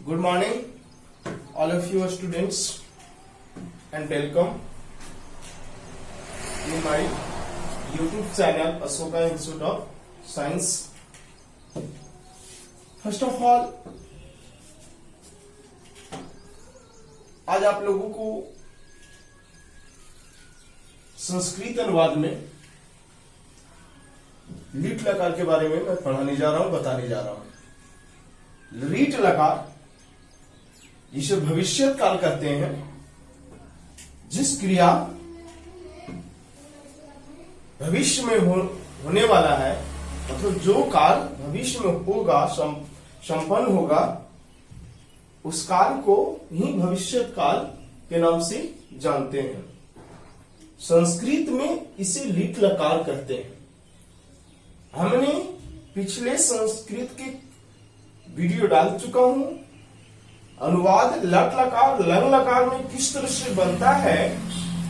Good morning, all of you students, and welcome in my YouTube channel Ashoka Institute of Science. First of all, आज आप लोगों को संस्कृत अनुवाद में लीट लकार के बारे में मैं पढ़ाने जा रहा हूं, बताने जा रहा हूं। लीट लकार जिसे भविष्यत काल कहते हैं, जिस क्रिया भविष्य में होने वाला है, मतलब जो काल भविष्य में होगा, संपन्न होगा, उस काल को ही भविष्यत काल के नाम से जानते हैं। संस्कृत में इसे लीट लकार कहते हैं। हमने पिछले संस्कृत के वीडियो डाल चुका हूं। अनुवाद लट लकार लंग लकार में किस तरह से बनता है,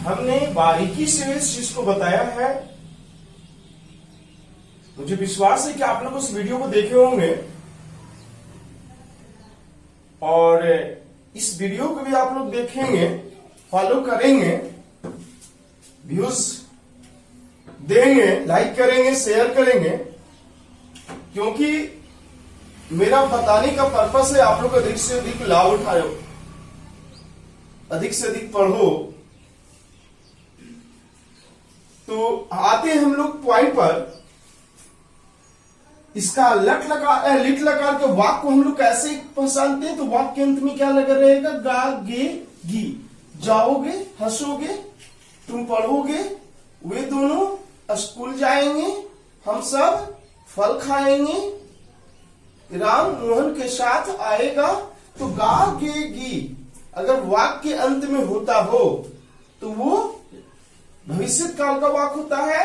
हमने बारीकी से इस चीज को बताया है। मुझे विश्वास है कि आप लोग उस वीडियो को देखे होंगे और इस वीडियो को भी आप लोग देखेंगे, फॉलो करेंगे, व्यूज देंगे, लाइक करेंगे, शेयर करेंगे, क्योंकि मेरा बताने का पर्पस है आप लोग अधिक से अधिक लाभ उठाओ, अधिक से अधिक पढ़ो। तो आते हम लोग पॉइंट पर। इसका लट लकार लिट लकार के वाक्य को हम लोग कैसे पहचानते हैं? तो वाक्य के अंत में क्या लगा रहेगा? गा गे गी। जाओगे, हंसोगे, तुम पढ़ोगे, वे दोनों स्कूल जाएंगे, हम सब फल खाएंगे, राम मोहन के साथ आएगा। तो गा गे गी अगर वाक्य के अंत में होता हो तो वो भविष्य काल का वाक्य होता है।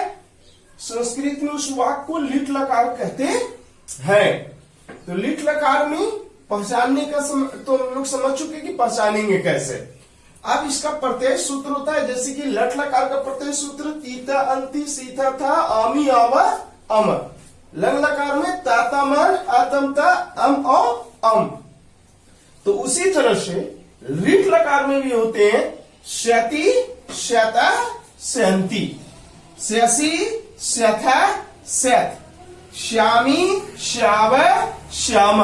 संस्कृत में उस वाक्य को लीट लकार कहते हैं। तो लीट लकार में पहचानने का तो हम लोग समझ चुके कि पहचानेंगे कैसे। अब इसका प्रत्यय सूत्र होता है, जैसे कि लट लकार का प्रत्यय सूत्र तीता अंति सीता था आमी आवा अमर। लंग लकार में ताता मर आतमता अम अम। तो उसी तरह से लीट लकार में भी होते हैं श्यति श्यता श्यंती, श्यसी श्यथा श्यत, श्यामी श्याव श्याम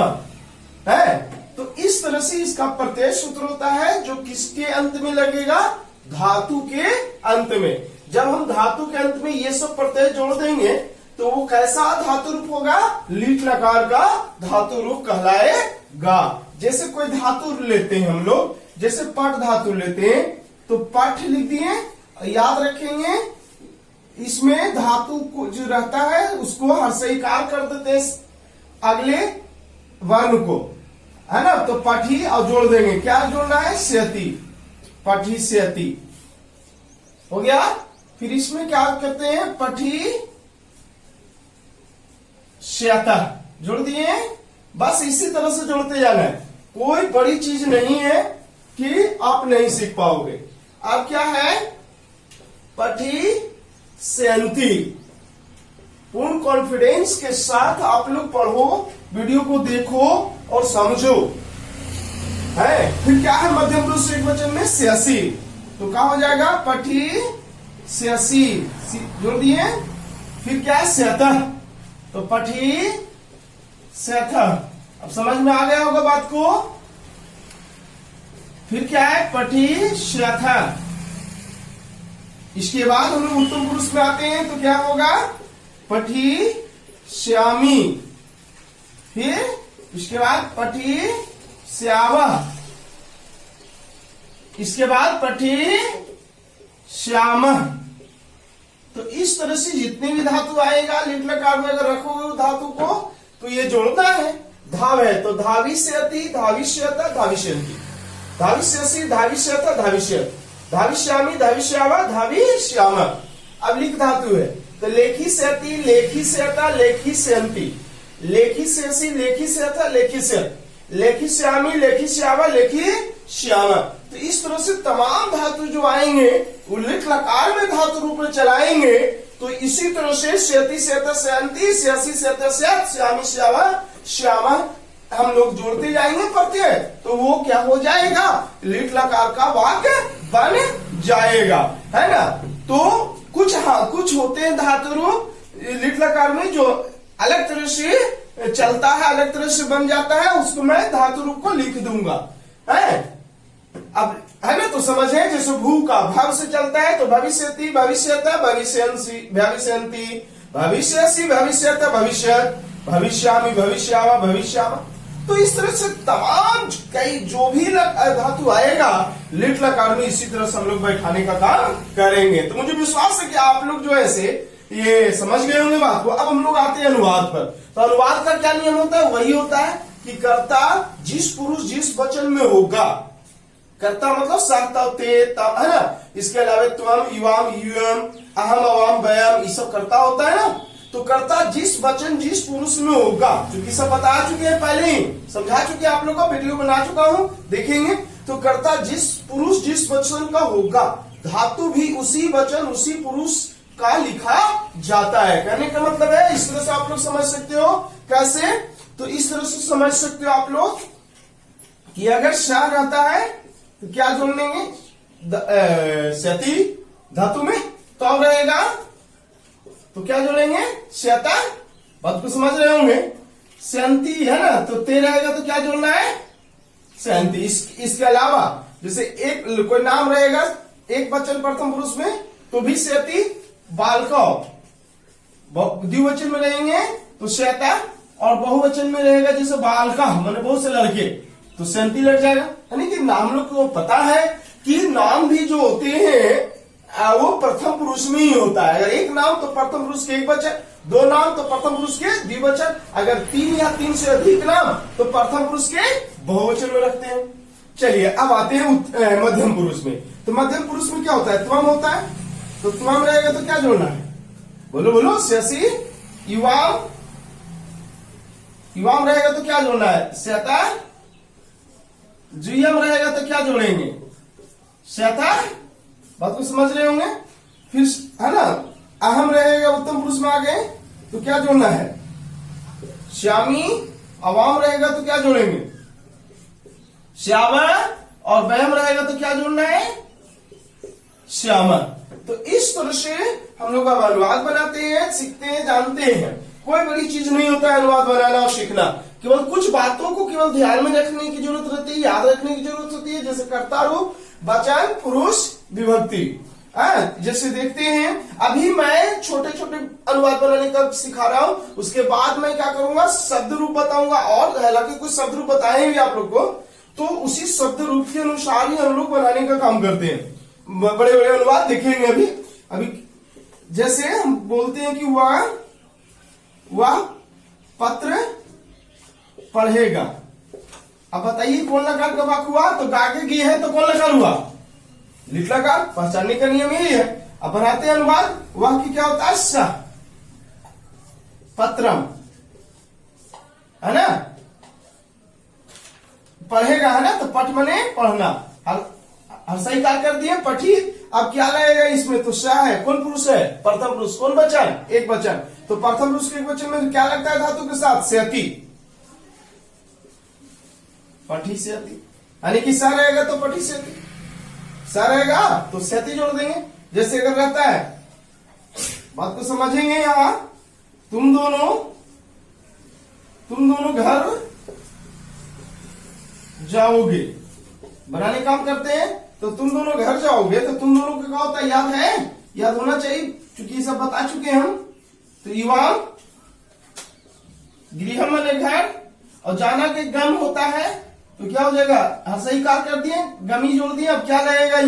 है। तो इस तरह से इसका प्रत्यय सूत्र होता है, जो किसके अंत में लगेगा? धातु के अंत में। जब हम धातु के अंत में ये सब प्रत्यय जोड़ देंगे तो वो कैसा धातु रूप होगा? लीट लकार का धातु रूप कहलाएगा। जैसे कोई धातु लेते हैं हम लोग, जैसे पट धातु लेते हैं तो पट लिख दिए, याद रखेंगे इसमें धातु को जो रहता है उसको हर्षईकार कर देते हैं अगले वर्ण को, है ना। तो पठी और जोड़ देंगे, क्या जोड़ना है? स्यति, पठी स्यति हो गया। फिर इसमें क्या करते हैं? पठी श्यता जोड़ दिए। बस इसी तरह से जोड़ते जाना है, कोई बड़ी चीज नहीं है कि आप नहीं सीख पाओगे। अब क्या है? पठी श्यंती। पूर्ण कॉन्फिडेंस के साथ आप लोग पढ़ो, वीडियो को देखो और समझो, है। फिर क्या है? मध्यम पुरुष एकवचन में श्यसी, तो क्या हो जाएगा? पठी श्यसी जोड़ दिए। फिर क्या है? श्यतः, तो पठी श्यतः। अब समझ में आ गया होगा बात को। फिर क्या है? पठी श्यथः। इसके बाद हम लोग उत्तम पुरुष में आते हैं तो क्या होगा? पठी श्यामी। फिर इसके बाद पठी श्यावः। इसके बाद पठी श्यामः। तो इस तरह से जितने भी धातु आएगा लीट लकार में अगर रखोगे धातु को तो ये जोड़ता है। धाव है तो धाविष्यति, धाविष्यता, धाविष्यन्ति, धाविष्यसि, धाविष्यता, धाविष्यत, धाविष्यामी, धाविष्यावा, धाविष्याम। अब लिख धातु है तो लेखी श्यति, लेखी श्यता, लेखी श्यंती, लेखी श्यसि, लेखी श्यथा, लेखी श्यत, लेखी श्यामी, लेखी श्यावा, लेखी श्यामा। तो इस तरह से तमाम धातु जो आएंगे वो लिट लकार में धातु रूप में चलाएंगे। तो इसी तरह से श्यति श्यता श्यंती, श्यसि श्यता श्यत, श्यामी श्यावा श्यामा हम लोग जोड़ते जाएंगे प्रत्यय, तो वो क्या हो जाएगा, लिट लकार का वाक्य बन जाएगा, है ना। तो कुछ होते हैं धातु रूप लिट लकार में जो अलग तरह से चलता है, अलग तरह से बन जाता है, उसको मैं धातु रूप को लिख दूंगा, है। अब है ना, तो समझे, जैसे भू का भव से चलता है तो भविष्यति, भविष्यता, भविष्यंसी, भविष्यंती, भविष्यसि, भविष्यत, भविष्यत, भविष्यामि, भविष्यामा, भविष्यामा। तो इस तरह से तमाम कई जो भी धातु आएगा लिट लकार में, इसी तरह से हम लोग बैठाने का काम करेंगे। तो मुझे विश्वास है कि आप लोग जो ऐसे ये समझ गए होंगे बात को। अब हम लोग आते हैं अनुवाद पर। तो अनुवाद का क्या नियम होता है, वही होता है कि कर्ता जिस पुरुष जिस वचन में होगा, कर्ता मतलब सा तव ते तव, है ना। इसके अलावा त्वम, युवाम, युयम, अहम, अवाम, वयम, ये सब कर्ता होता है ना। तो कर्ता जिस वचन जिस पुरुष में होगा, क्योंकि सब बता चुके हैं पहले ही, समझा चुके हैं आप लोगों को, वीडियो बना चुका हूं, देखेंगे। तो कर्ता जिस पुरुष जिस वचन का होगा, धातु भी उसी वचन उसी पुरुष का लिखा जाता है। कहने का मतलब है, इस तरह से आप लोग समझ सकते हो। कैसे, तो इस तरह से समझ सकते हो आप लोग कि अगर शाह रहता है तो क्या जोड़ लेंगे, स्यति धातु में तो अब रहेगा, तो क्या जोड़ेंगे, श्यता, बात को समझ रहे होंगे। स्यंती है ना, तो ते रहेगा तो क्या जोड़ना है, स्यंती। इसके अलावा जैसे एक कोई नाम रहेगा एक वचन प्रथम पुरुष में तो भी स्यति, बालक द्विवचन में रहेंगे तो श्यता, और बहुवचन में रहेगा जैसे बालका, मैंने बहुत से लड़के, तो स्यंती लग जाएगा। यानी कि नाम लोग को पता है कि नाम भी जो होते हैं वो प्रथम पुरुष में ही होता है। अगर एक नाम तो प्रथम पुरुष के एक वचन, दो नाम तो प्रथम पुरुष के द्विवचन, अगर तीन या तीन से अधिक नाम तो प्रथम पुरुष के बहुवचन में रखते हैं। चलिए अब आते हैं मध्यम पुरुष में। तो मध्यम पुरुष में क्या होता है, त्वम होता है, तो त्वम रहेगा तो क्या जोड़ना है, बोलो बोलो, शशि, युवाम, युवाम रहेगा तो क्या जोड़ना है, श्यता, जुयम रहेगा तो क्या जोड़ेंगे, श्यता, बात को समझ रहे होंगे। फिर है ना, अहम रहेगा उत्तम पुरुष में आ गए तो क्या जोड़ना है, श्यामी, अवाम रहेगा तो क्या जोड़ेंगे, श्यामा, और वयम रहेगा तो क्या जोड़ना है, श्यामा। तो इस तरह से हम लोग अब अनुवाद बनाते हैं, सीखते हैं, जानते हैं। कोई बड़ी चीज नहीं होता है अनुवाद बनाना और सीखना, केवल कुछ बातों को केवल ध्यान में रखने की जरूरत रहती है, याद रखने की जरूरत होती है। जैसे कर्ता रूप, वचन, पुरुष, विभक्ति। जैसे देखते हैं, अभी मैं छोटे छोटे अनुवाद बनाने का सिखा रहा हूं, उसके बाद मैं क्या करूंगा, शब्द रूप बताऊंगा। और हालांकि कुछ शब्द रूप बताएंगे आप लोग को, तो उसी शब्द रूप के अनुसार ही हम लोग बनाने का काम करते हैं। बड़े बड़े अनुवाद देखेंगे अभी जैसे हम बोलते हैं कि वह पत्र पढ़ेगा। अब बताइए कौन लकार का वाक हुआ, तो गागे गी है तो कौन लकार हुआ, लिट लकार। पहचानने का नियम यही है। अब बनाते हैं अनुवाद, वह की क्या होता है, स, पत्रम, है ना, पढ़ेगा, है ना, तो पठ मने पढ़ना, हर सही कार्य कर दिए, पठी। अब क्या लगेगा इसमें, तो शाह है, कौन पुरुष है, प्रथम पुरुष, कौन वचन, एक वचन, तो प्रथम पुरुष के एक वचन में क्या लगता है धातु के साथ, स्यति, पठी स्यति। यानी कि सा रहेगा तो पठी स्यति, सा रहेगा तो स्यति जोड़ देंगे। जैसे अगर रहता है, बात को समझेंगे, यहां तुम दोनों घर जाओगे, बनाने काम करते हैं। तो तुम दोनों घर जाओगे, तो तुम दोनों का क्या होता है, याद है, याद होना चाहिए, क्योंकि ये सब बता चुके हैं हम। तो युवाम, गृह माने घर, और जाना के गम होता है, तो क्या हो जाएगा, हर सही कार कर दिए, गमी जोड़ दिए। अब क्या लगेगा,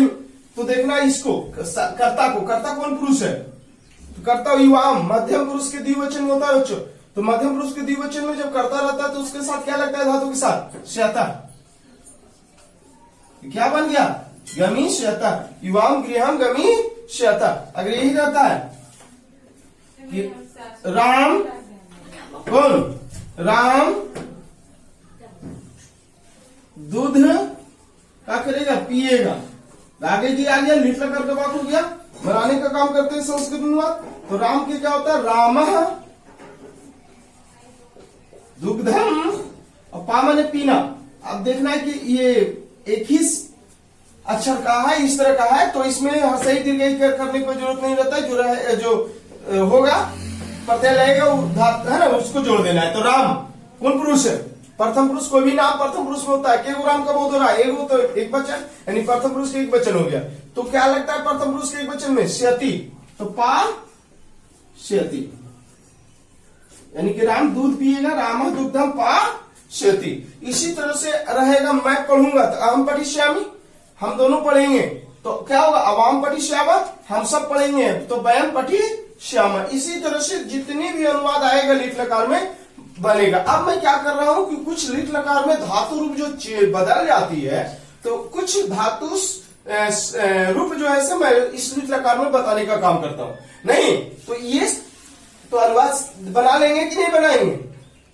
तो देखना इसको, कर्ता को, कर्ता कौन पुरुष है, तो कर्ता युवाम, मध्यम पुरुष के द्विवचन में होता है बच्चों। तो मध्यम पुरुष के द्विवचन में जब कर्ता रहता है तो उसके साथ क्या लगता है धातु के साथ, श्यता। क्या बन गया, गमी श्यता, युवाम गृहम गमी श्यता। अगर यही रहता है कि राम, कौन, राम दूध क्या करेगा, पिएगा। आगे जी आ गया, लिट लकार का वाक हो गया, बनाने का काम करते हैं संस्कृत अनुवाद। तो राम के क्या होता है, राम दुग्धम, और पा माने पीना। अब देखना है कि ये एक ही अक्षर का है, इस तरह का है, तो इसमें सही दीर्घई करने की जरूरत नहीं रहता है। जो होगा प्रत्यय लगेगा है ना, उसको जोड़ देना है। तो राम कौन पुरुष है? प्रथम पुरुष। कोई भी नाम प्रथम पुरुष में होता है। केगो राम का बोध हो रहा है, एगो तो एक वचन, यानी प्रथम पुरुष के एक वचन हो गया। तो क्या लगता है प्रथम पुरुष के एक वचन में? श्यति। तो पा श्यति, यानी कि राम दूध पिएगा, राम दुग्धम पा श्यति। इसी तरह से रहेगा मैं पढ़ूंगा तो अहम पठिष्यामि, हम दोनों पढ़ेंगे तो क्या होगा? अवाम पठिष्यामः, हम सब पढ़ेंगे तो वयम पठिष्यामः। इसी तरह से जितने भी अनुवाद आएगा लिट लकार में बनेगा। अब मैं क्या कर रहा हूं कि कुछ लिट लकार में धातु रूप जो बदल जाती है, तो कुछ धातु रूप जो है मैं इस लिट लकार में बताने का काम करता हूं। नहीं तो ये तो अनुवाद बना लेंगे कि नहीं बनाएंगे?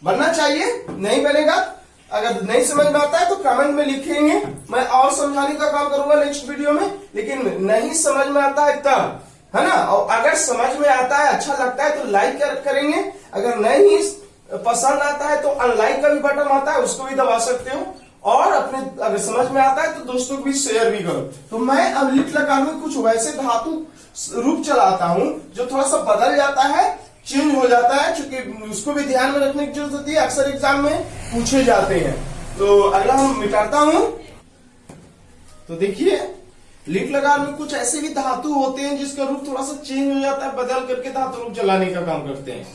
बनना चाहिए। नहीं बनेगा, अगर नहीं समझ में आता है तो कमेंट में लिखेंगे, मैं और समझाने का काम करूंगा नेक्स्ट वीडियो में। लेकिन नहीं समझ में आता है तब, है ना। और अगर समझ में आता है, अच्छा लगता है तो लाइक करेंगे। अगर नहीं पसंद आता है तो अनलाइक का भी बटन आता है, उसको भी दबा सकते हो। और अपने अगर समझ में आता है तो दोस्तों को भी शेयर भी करो। तो मैं अब लिट लकार में कुछ वैसे धातु रूप चलाता हूं जो थोड़ा सा बदल जाता है, चेंज हो जाता है, क्योंकि उसको भी ध्यान में रखने की जरूरत होती है, अक्सर एग्जाम में पूछे जाते हैं। तो अगला हम मिटाता हूं। तो देखिए लिट लकार में कुछ ऐसे भी धातु होते हैं जिसका रूप थोड़ा सा चेंज हो जाता है, बदल करके धातु रूप चलाने का काम करते हैं।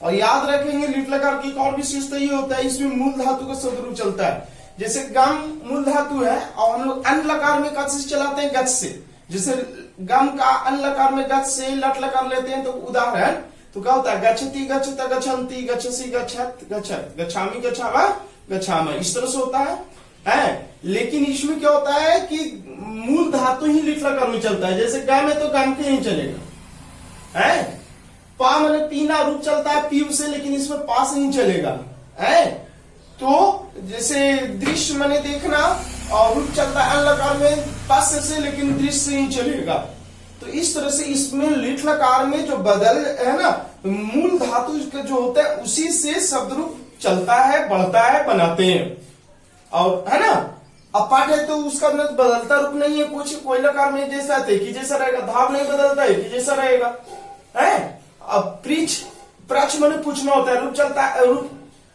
और याद रखेंगे लिट लकार की एक और विशेषता ये होता है, इसमें मूल धातु का शब्द रूप चलता है। जैसे गम मूल धातु है और हम लोग अन लकार में कद से चलाते हैं, गच से। जैसे गम का अन लकार में गच से लट लकार लेते हैं, तो उदाहरण तो क्या होता है? गच्छति गच्छत गच्छन्ति गच्छसि गच्छत गच्छत गच्छामि गच्छावा गच्छामः, इस तरह से होता है। लेकिन इसमें क्या होता है कि मूल धातु ही लिट लकार में चलता है। जैसे गम है तो गम के ही चलेगा, है। पा माने पीना रूप चलता है पीव से, लेकिन इसमें पा से ही चलेगा, है। तो जैसे दृश्य माने देखना और रूप चलता है अन लकार में पास से, लेकिन दृश्य से ही चलेगा। तो इस तरह से इसमें लिट लकार में जो बदल है ना, मूल धातु जो होता है उसी से शब्द रूप चलता है, बढ़ता है, बनाते हैं। और है ना, अपाट है तो उसका बदलता रूप नहीं है कुछ। कोई लकार में जैसा एक ही जैसा रहेगा, धाव नहीं बदलता, एक ही जैसा रहेगा, है। अब प्रच मैंने पूछना होता है, रूप चलता है, रूप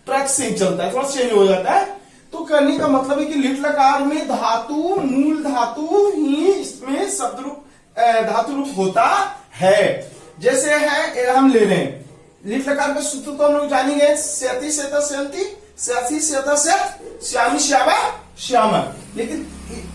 प्रच से ही चलता है, थोड़ा चेंज हो जाता है। तो करने का मतलब है कि लिट लकार में धातु मूल धातु ही इसमें शब्द रूप धातु रूप होता है। जैसे है हम ले रहे हैं लिट लकार के सूत्र तो हम लोग जानेंगे, स्यति स्यता स्यन्ति, स्यासी स्यता स्यत, श्यामी श्यामा श्यामा। लेकिन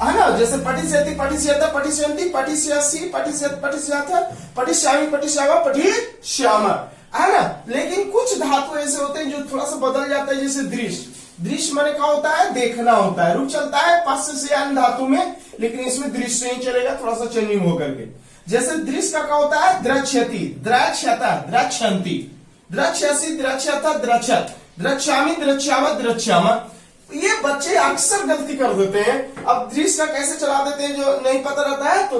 है ना, जैसे पठिष्यति पठिष्यता पठिष्यन्ति पठिष्यासि पठिष्यत पठिष्याथा पठिष्यामि पठिष्यावा पठिष्यामा, है ना। लेकिन कुछ धातु ऐसे होते हैं जो थोड़ा सा बदल जाता है। जैसे दृश्य, दृश्य माने क्या होता है? देखना होता है, रूप चलता है पश्च से अन्य धातु में, लेकिन इसमें दृश्य नहीं चलेगा, थोड़ा सा चेंजिंग होकर के। जैसे दृश्य का क्या होता है? द्रक्ष्यति द्रक्ष्यता द्रक्ष्यन्ति द्रक्ष्यसि द्रक्ष्यता द्रक्ष्यत द्रक्ष्यामि द्रक्ष्यावा द्रक्ष्यामा। ये बच्चे अक्सर गलती कर देते हैं। अब दृश्य का कैसे चला देते हैं जो नहीं पता रहता है, तो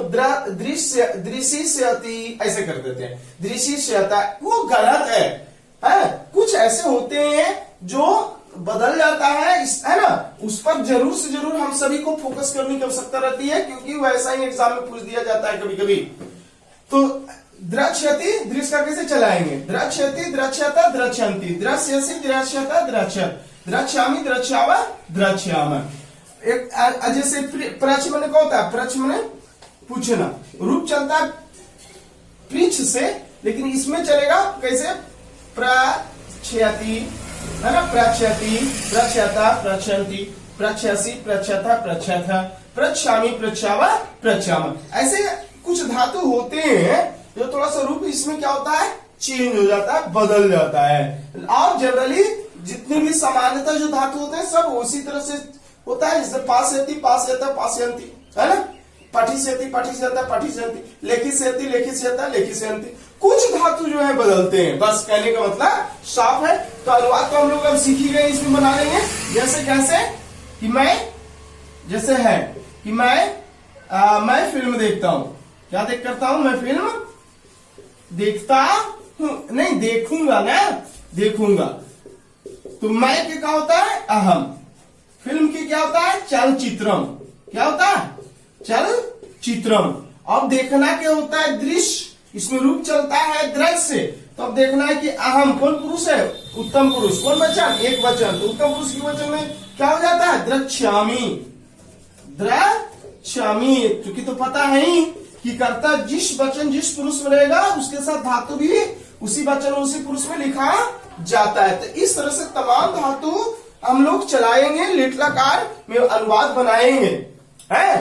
दृश्य दृश्यति ऐसे कर देते हैं, दृश्यता, वो गलत है। कुछ ऐसे होते हैं जो बदल जाता है ना, उस पर जरूर से जरूर हम सभी को फोकस करने की आवश्यकता रहती है, क्योंकि वैसा ही एग्जाम में पूछ दिया जाता है कभी कभी। तो द्रक्ष्यति दृश्य का कैसे चलाएंगे? द्रक्ष्यति द्रक्ष्यता द्रक्ष्यन्ति द्रक्ष्यसि द्रक्ष्यता द्रक्ष्यत द्रक्ष्यामि द्रक्ष्यावा द्रक्ष्यामा। एक जैसे प्रच माने क्या होता है? प्रच माने पूछना, रूप चलता है पृच्छ से, लेकिन इसमें चलेगा कैसे? प्रच्छयति, है ना, प्रच्छयति प्रच्छयता प्रच्छन्ति प्रच्छयसि प्रच्छयता प्रच्छयथा प्रच्छामि प्रच्छावा प्रच्छामा। ऐसे कुछ धातु होते हैं जो थोड़ा सा रूप इसमें क्या होता है? चेंज हो जाता है, बदल जाता है। और जनरली जितने भी सामान्यतः जो धातु होते हैं सब उसी तरह से होता है। जैसे पास्यति पास्यता पास्यन्ति, है ना, पठिष्यति पठिष्यता पठिष्यन्ति, लेखिष्यति लेखिष्यता लेखिष्यन्ति। कुछ धातु जो है बदलते हैं, बस कहने का मतलब साफ है। तो अनुवाद तो हम लोग अब सीख ही गए, इसमें बना लेंगे। जैसे कैसे कि मैं, जैसे है कि मैं फिल्म देखता हूं। क्या देख करता हूं? मैं फिल्म देखता हूं, नहीं देखूंगा ना, देखूंगा। तो मैं क्या होता है? अहम, क्या होता है? चलचित्रम। क्या होता है? चलचित्रम। अब देखना क्या होता है? दृश्य। इसमें रूप चलता है दृश्य। तो अब देखना है कि अहम कौन पुरुष है? उत्तम पुरुष। कौन वचन? एक वचन। तो उत्तम पुरुष के वचन में क्या हो जाता है? द्रक्ष्यामि। द्रक्ष्यामि। क्योंकि तो पता है ही कि कर्ता जिस वचन जिस पुरुष में रहेगा उसके साथ धातु भी उसी वचन उसी पुरुष में लिखा जाता है। तो इस तरह से तमाम धातु हम लोग चलाएंगे, लिट लकार में अनुवाद बनाएंगे। है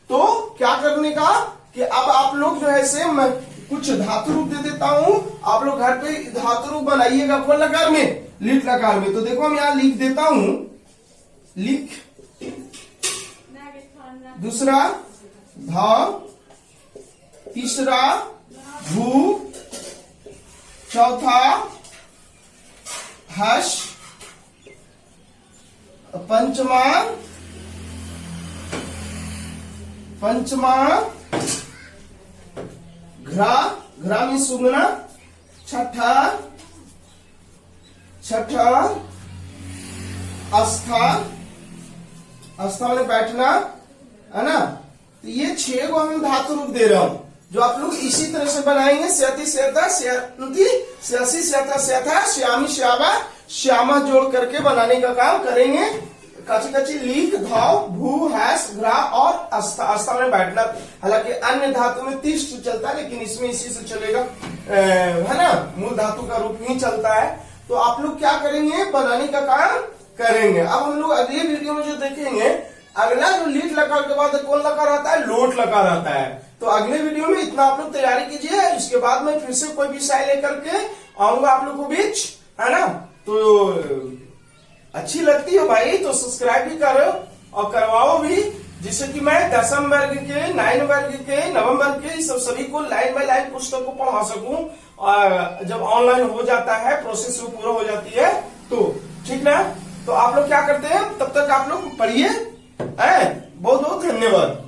तो क्या करने का कि अब आप लोग जो है से मैं कुछ धातु रूप दे देता हूं, आप लोग घर पे धातु रूप बनाइएगा। कौन लकार में? लिट लकार में। तो देखो हम यहां लिख देता हूं, लिख, दूसरा ध, तीसरा भू, चौथा हर्ष, पंचमा घ्रा, घ्रा में सुगना, छठा आस्था, आस्था में बैठना, है ना। तो ये 6 को हम धातु रूप दे रहा हूं जो आप लोग इसी तरह से बनाएंगे। स्यति स्यता स्यंती स्यसी स्यता स्यथा श्यामी श्यावा श्यामा जोड़ करके बनाने का काम करेंगे। कच्ची कच्ची लीक, धाव, भू, हैस, घ्रा और आस्था। आस्था में बैठना। हालांकि अन्य धातु में तिष्ठ चलता है लेकिन इसमें इसी से चलेगा, है ना। मूल धातु का रूप ही चलता है। तो आप लोग क्या करेंगे? बनाने का काम करेंगे। अब हम लोग अगले वीडियो में जो देखेंगे, अगला जो लीट लकार के बाद कौन लकार आता है? लोट लकार आता है। तो अगले वीडियो में इतना आप लोग तैयारी कीजिए। इसके बाद में फिर से कोई विषय लेकर के आऊंगा आप लोग को बीच, है ना। तो अच्छी लगती है भाई तो सब्सक्राइब भी करो और करवाओ भी, जिससे कि मैं 10वीं वर्ग के, 9वीं वर्ग के, 9वीं वर्ग के सब सभी को लाइन बाय लाइन पुस्तक को पढ़ा सकूं। और जब ऑनलाइन हो जाता है, प्रोसेस वो पूरा हो जाती है तो ठीक ना। तो आप लोग क्या करते हैं? तब तक आप लोग पढ़िए। बहुत बहुत धन्यवाद।